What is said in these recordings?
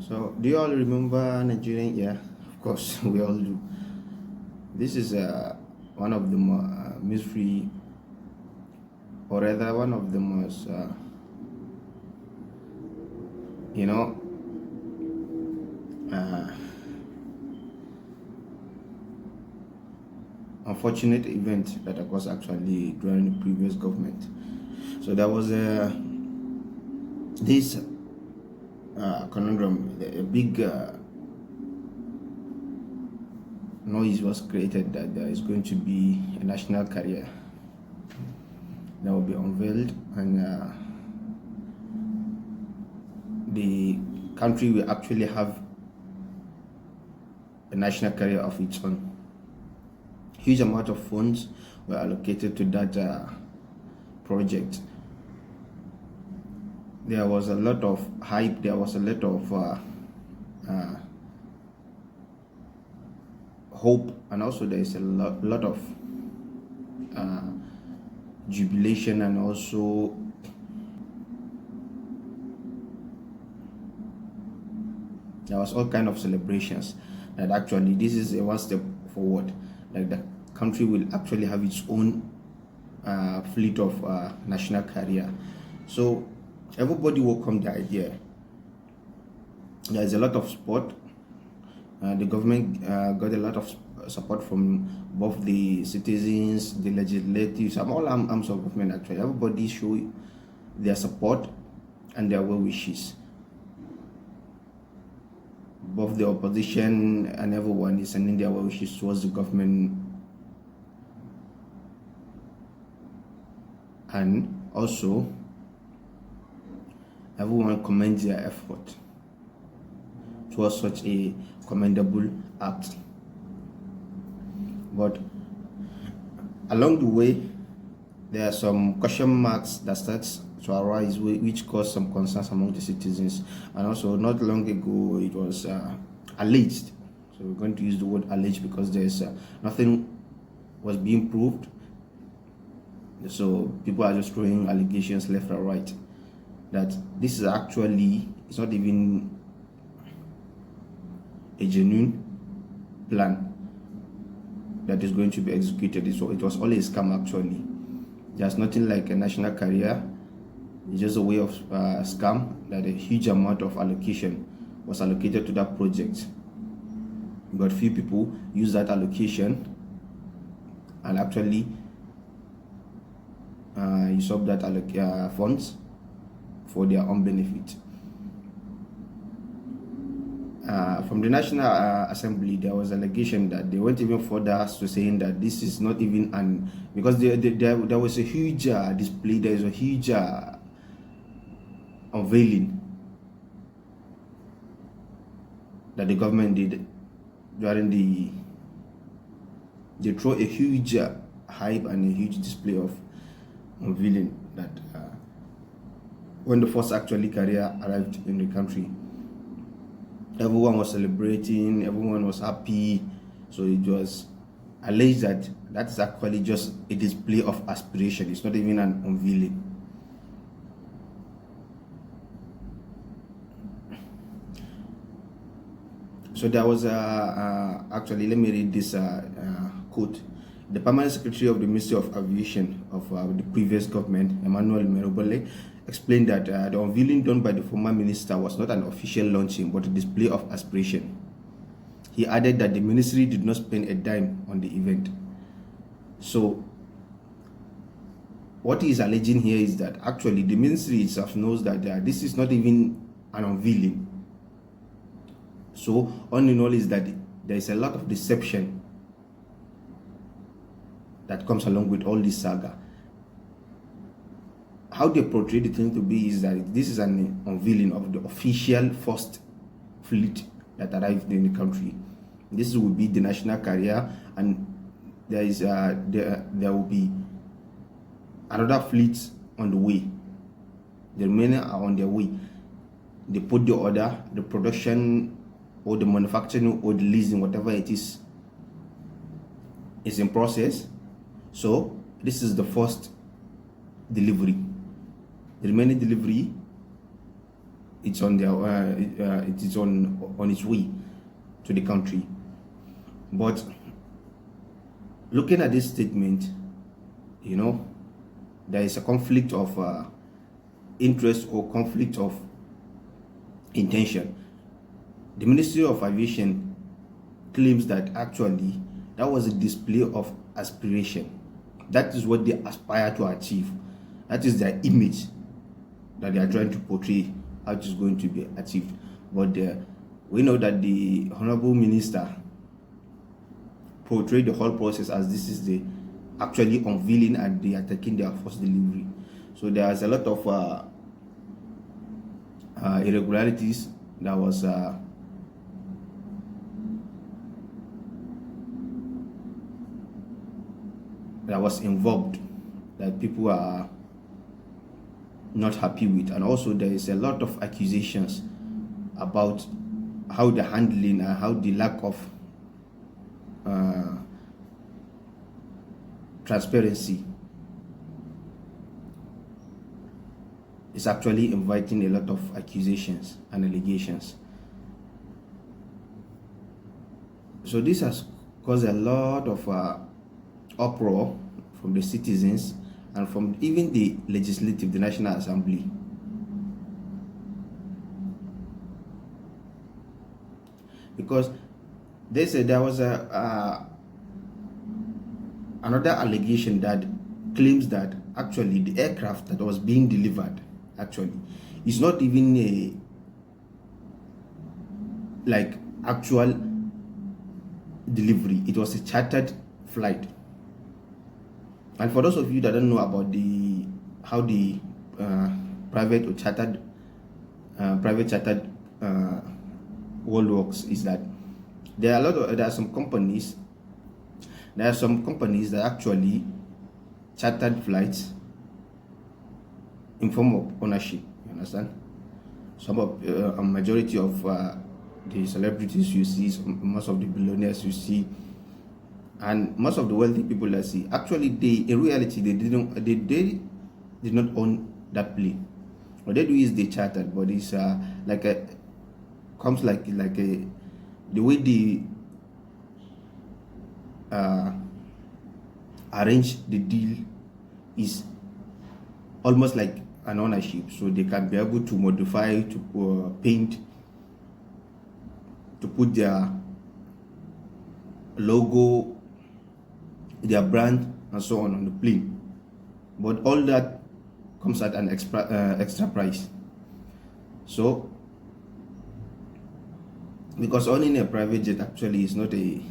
So, do you all remember Nigerian? Yeah, of course, we all do. This is one of the more mystery, or rather, one of the most, you know, uh, unfortunate event that occurs actually during the previous government. So there was this conundrum, a big noise was created that there is going to be a national career that will be unveiled, and the country will actually have a national career of its own. Huge amount of funds were allocated to that project. There was a lot of hype, there was a lot of hope, and also there is a lot of jubilation, and also there was all kind of celebrations that actually this is a one step forward, like the country will actually have its own fleet of national carrier. So everybody welcomed the idea. There is a lot of support. The government got a lot of support from both the citizens, the legislatives, and all arms of government. Actually, everybody showed their support and their well wishes. Both the opposition and everyone is sending their well wishes towards the government, and also everyone commends their effort towards such a commendable act. But along the way, there are some question marks that starts to arise, which cause some concerns among the citizens. And also, not long ago, it was alleged. So we're going to use the word alleged because there's nothing was being proved. So people are just throwing allegations left and right that this is actually, it's not even a genuine plan that is going to be executed. So it was only a scam actually. There's nothing like a national career. It's just a way of scam, that a huge amount of allocation was allocated to that project. But few people use that allocation and actually usurp that funds for their own benefit. From the National Assembly, there was allegation that they went even further to saying that this is not even an, because there was a huge display, there is a huge unveiling that the government did during they throw a huge hype and a huge display of unveiling that when the first actually career arrived in the country. Everyone was celebrating, everyone was happy. So it was alleged that that's actually just a display of aspiration. It's not even an unveiling. So there was actually, let me read this quote. The permanent secretary of the Ministry of Aviation of the previous government, Emmanuel Merobole, explained that the unveiling done by the former minister was not an official launching but a display of aspiration. He added that the ministry did not spend a dime on the event. So what he is alleging here is that actually the ministry itself knows that this is not even an unveiling. So all in all is that there is a lot of deception that comes along with all this saga. How they portray the thing to be is that this is an unveiling of the official first fleet that arrived in the country. This will be the national carrier, and there is there will be another fleet on the way. The remaining are on their way. They put the order, the production or the manufacturing or the leasing, whatever it is in process. So this is the first delivery. The remaining delivery it's on their it is on its way to the country. But looking at this statement, you know, there is a conflict of interest or conflict of intention. The Ministry of Aviation claims that actually that was a display of aspiration. That is what they aspire to achieve. That is their image that they are trying to portray how it is going to be achieved. But we know that the Honorable Minister portrayed the whole process as this is the actually unveiling and they are taking their first delivery. So there's a lot of irregularities that was involved that people are not happy with, and also there is a lot of accusations about how the handling and how the lack of transparency is actually inviting a lot of accusations and allegations. So this has caused a lot of uproar from the citizens and from even the legislative, the National Assembly. Because they said there was another allegation that claims that actually the aircraft that was being delivered actually is not even a like actual delivery. It was a chartered flight. And for those of you that don't know about how the private or chartered world works, is that there are some companies that actually chartered flights in form of ownership. You understand? Some of a majority of the celebrities you see, most of the billionaires you see, and most of the wealthy people I see, actually in reality they did not own that plane. What they do is they chartered, but it's like a comes like a the way they arrange the deal is almost like an ownership, so they can be able to modify, to paint, to put their logo, their brand and so on the plane. But all that comes at an extra price. So because owning a private jet actually is not a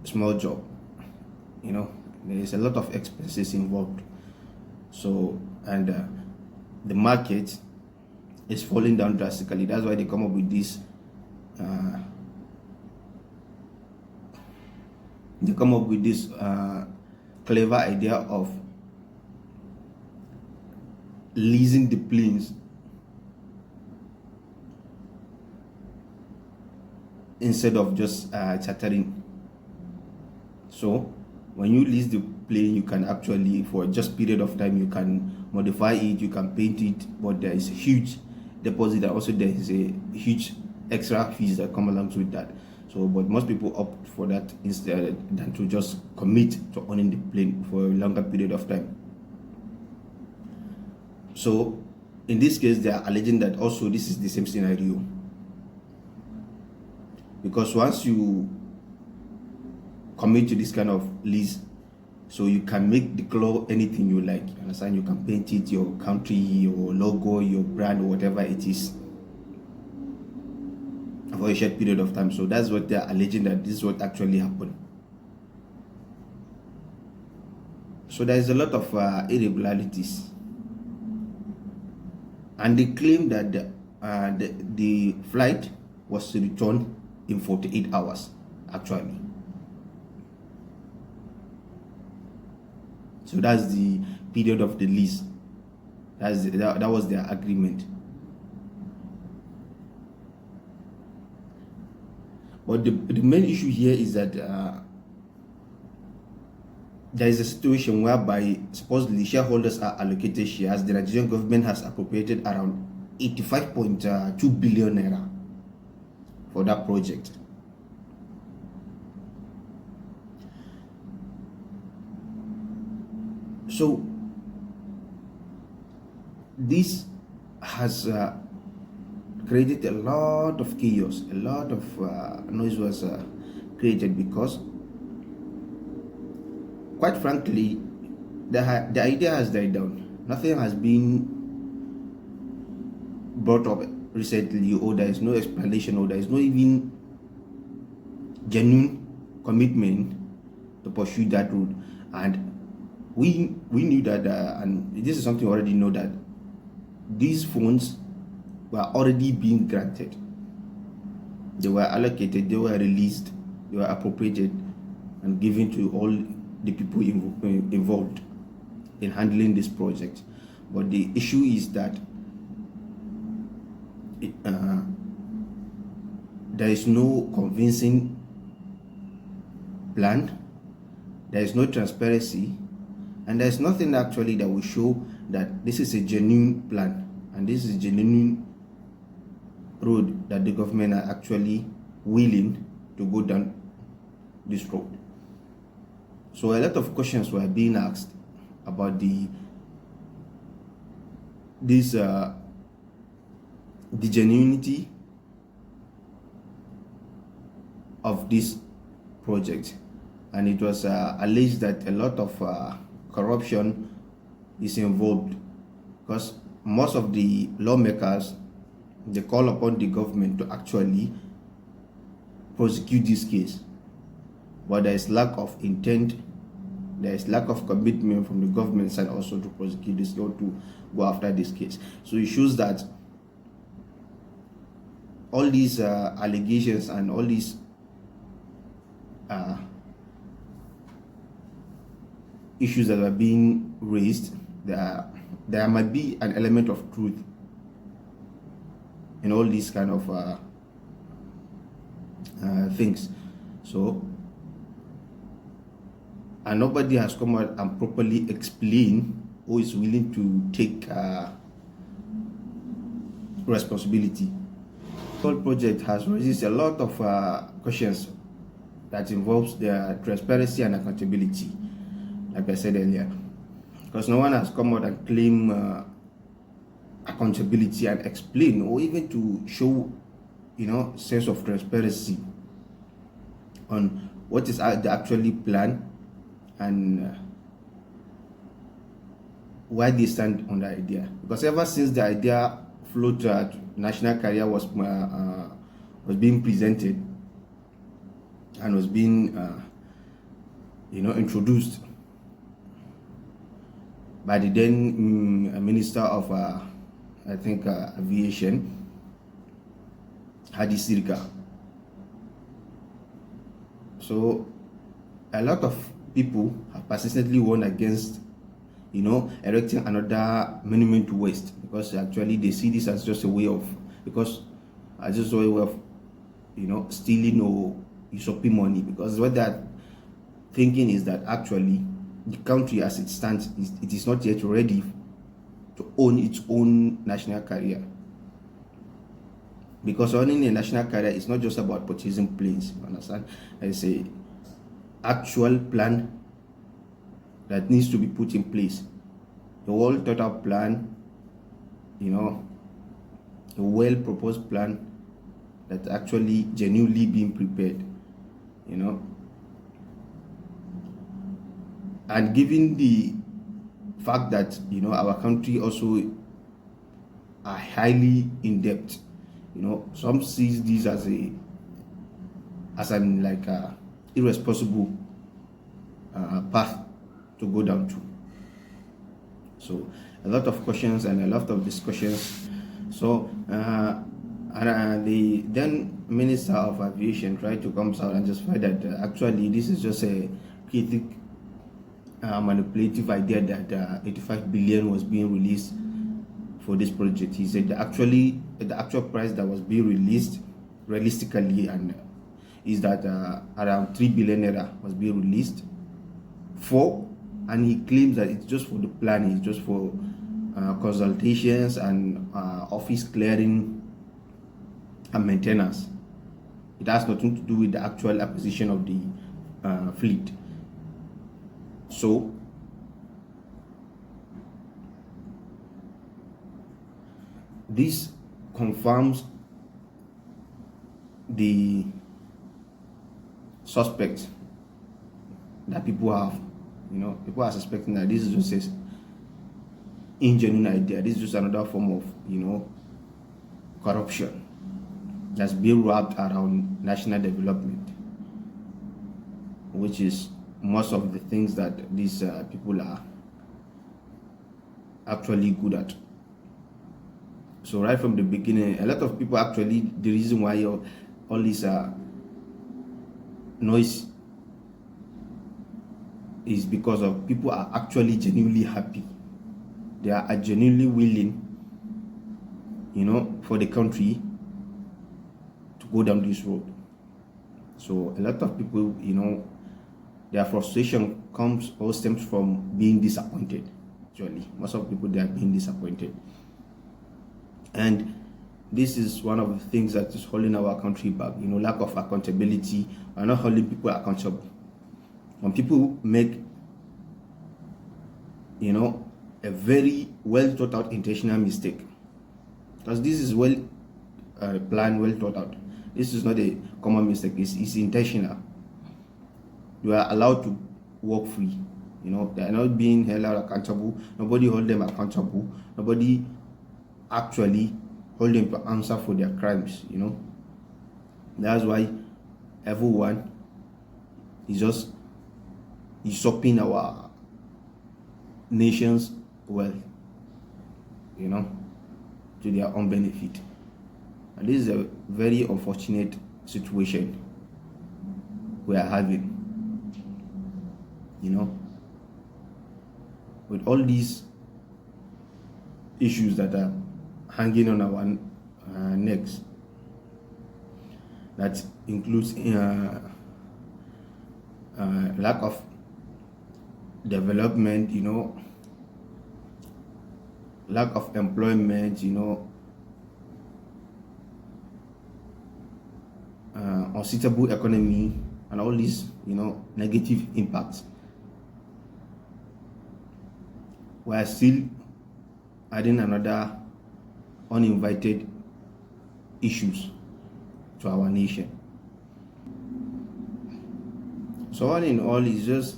small job, you know, there is a lot of expenses involved. So and the market is falling down drastically. That's why they come up with this clever idea of leasing the planes instead of just chartering. So when you lease the plane, you can actually, for just period of time, you can modify it, you can paint it, but there is a huge deposit, and also there is a huge extra fees that come along with that. So but most people opt for that instead than to just commit to owning the plane for a longer period of time. So in this case, they are alleging that also this is the same scenario, because once you commit to this kind of lease, so you can make the cloth anything you like, you understand? You can paint it, your country, your logo, your brand, whatever it is, for a short period of time. So that's what they are alleging, that this is what actually happened. So there is a lot of irregularities, and they claim that the flight was returned in 48 hours actually. So that's the period of the lease. That was their agreement. But the main issue here is that there is a situation whereby supposedly shareholders are allocated shares. The Nigerian government has appropriated around 85.2 billion naira for that project. So this has created a lot of chaos, a lot of noise was created, because quite frankly the idea has died down. Nothing has been brought up recently, or there is no explanation, or there is no even genuine commitment to pursue that route. And we knew that, and this is something we already know, that these funds were already being granted. They were allocated, they were released, they were appropriated and given to all the people involved in handling this project. But the issue is that there is no convincing plan, there is no transparency, and there is nothing actually that will show that this is a genuine plan and this is a genuine road that the government are actually willing to go down this road. So a lot of questions were being asked about the genuinity of this project, and it was alleged that a lot of corruption is involved, because most of the lawmakers, they call upon the government to actually prosecute this case, but there is lack of intent, there is lack of commitment from the government side also to prosecute this, or to go after this case. So it shows that all these allegations and all these issues that are being raised, there might be an element of truth in all these kind of things. So, and nobody has come out and properly explained who is willing to take responsibility. The whole project has raised a lot of questions that involves the transparency and accountability, like I said earlier, because no one has come out and claim accountability and explain, or even to show, sense of transparency on what is the actually plan and why they stand on the idea. Because ever since the idea float national carrier was being presented and was being introduced by the then Minister of Aviation, Hadi Sirika. So a lot of people have persistently warned against erecting another monument to waste, because actually they see this as just a way of stealing or usurping money, because what they're thinking is that actually the country as it stands, it is not yet ready to own its own national carrier. Because owning a national carrier is not just about purchasing planes, you understand? It's a actual plan that needs to be put in place. The whole total plan, a well proposed plan that actually genuinely being prepared, and given the fact that our country also are highly in debt, some sees this as an irresponsible path to go down to. So a lot of questions and a lot of discussions. So the then Minister of Aviation tried to come out and justify that actually this is just a critic manipulative idea that 85 billion was being released for this project. He said the actual price that was being released realistically is that around 3 billion naira was being released for and he claims that it's just for the planning, it's just for consultations and office clearing and maintenance. It has nothing to do with the actual acquisition of the fleet. So this confirms the suspect that people have. People are suspecting that this is just an ingenuine idea. This is just another form of, corruption that's being wrapped around national development, which is most of the things that these people are actually good at. So right from the beginning, a lot of people actually, the reason why all this noise is because of people are actually genuinely happy. They are genuinely willing, for the country to go down this road. So a lot of people, their frustration comes or stems from being disappointed. Actually, most of people, they are being disappointed. And this is one of the things that is holding our country back, lack of accountability. We're not holding people accountable. When people make, a very well thought out intentional mistake, because this is well planned, well thought out. This is not a common mistake, it's intentional. You are allowed to walk free. They are not being held accountable. Nobody hold them accountable. Nobody actually hold them to answer for their crimes. That's why everyone is just usurping our nation's wealth, to their own benefit. And this is a very unfortunate situation we are having, with all these issues that are hanging on our necks. That includes lack of development, lack of employment, unsuitable economy, and all these, negative impacts. We are still adding another uninvited issues to our nation. So all in all, it's just,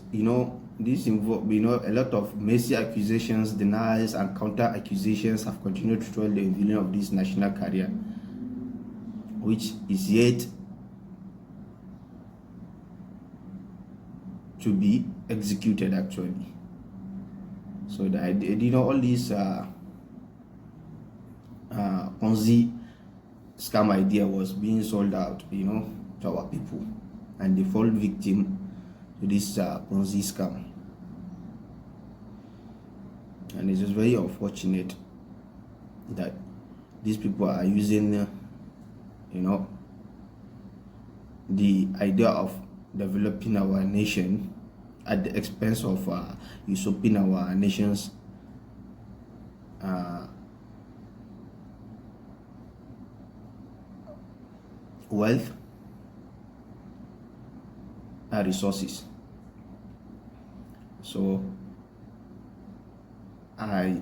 this involve, a lot of messy accusations, denials, and counter accusations have continued to thread the unveiling of this national career, which is yet to be executed actually. So the idea, all these Ponzi scam idea was being sold out, to our people, and they fall victim to this Ponzi scam. And it's just very unfortunate that these people are using, the idea of developing our nation at the expense of usurping our nation's wealth and resources. So I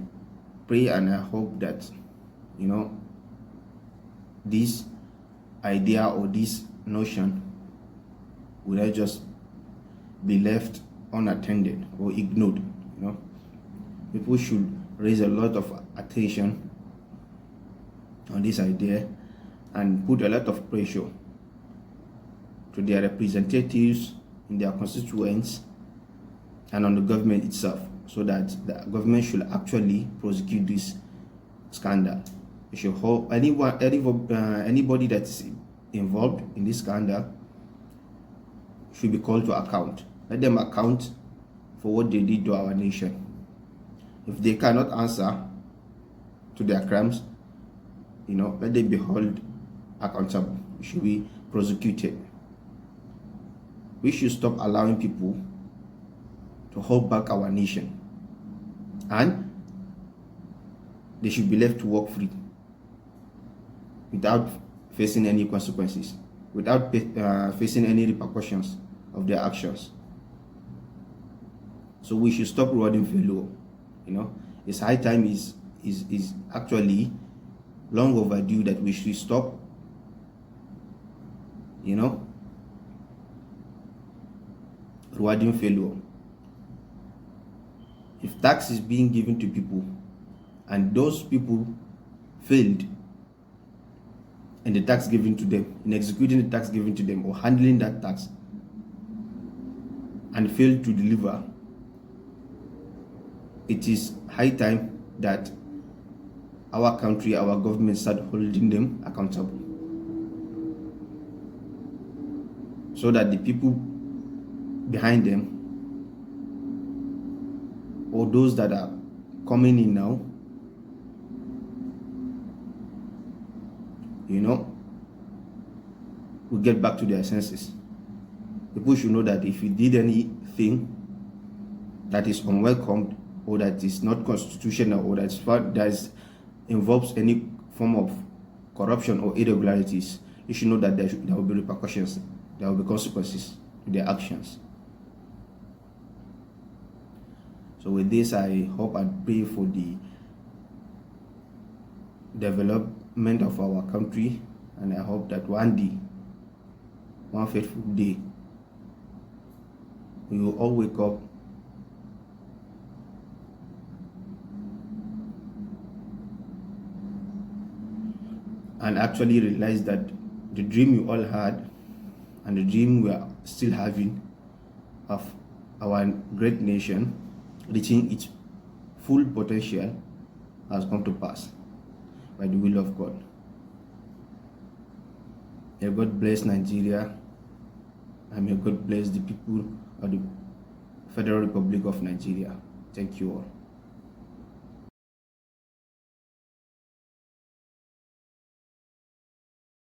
pray and I hope that this idea or this notion will not just be left unattended or ignored. People should raise a lot of attention on this idea and put a lot of pressure to their representatives in their constituents and on the government itself, so that the government should actually prosecute this scandal. It should hold anybody that is involved in this scandal should be called to account. Let them account for what they did to our nation. If they cannot answer to their crimes, let them be held accountable. They should be prosecuted. We should stop allowing people to hold back our nation, and they should be left to walk free without facing any consequences, without facing any repercussions of their actions. So we should stop rewarding failure. It's high time, is actually long overdue that we should stop, rewarding failure. If tax is being given to people and those people failed in the tax given to them, in executing the tax given to them or handling that tax, and failed to deliver, it is high time that our country, our government start holding them accountable, so that the people behind them, or those that are coming in now, will get back to their senses. People should know that if you did anything that is unwelcomed, or that is not constitutional, or that involves any form of corruption or irregularities, you should know that there will be repercussions, there will be consequences to their actions. So with this, I hope and pray for the development of our country, and I hope that one fateful day, we will all wake up and actually realize that the dream you all had and the dream we are still having of our great nation reaching its full potential has come to pass by the will of God. May God bless Nigeria, and may God bless the people of the Federal Republic of Nigeria. Thank you all.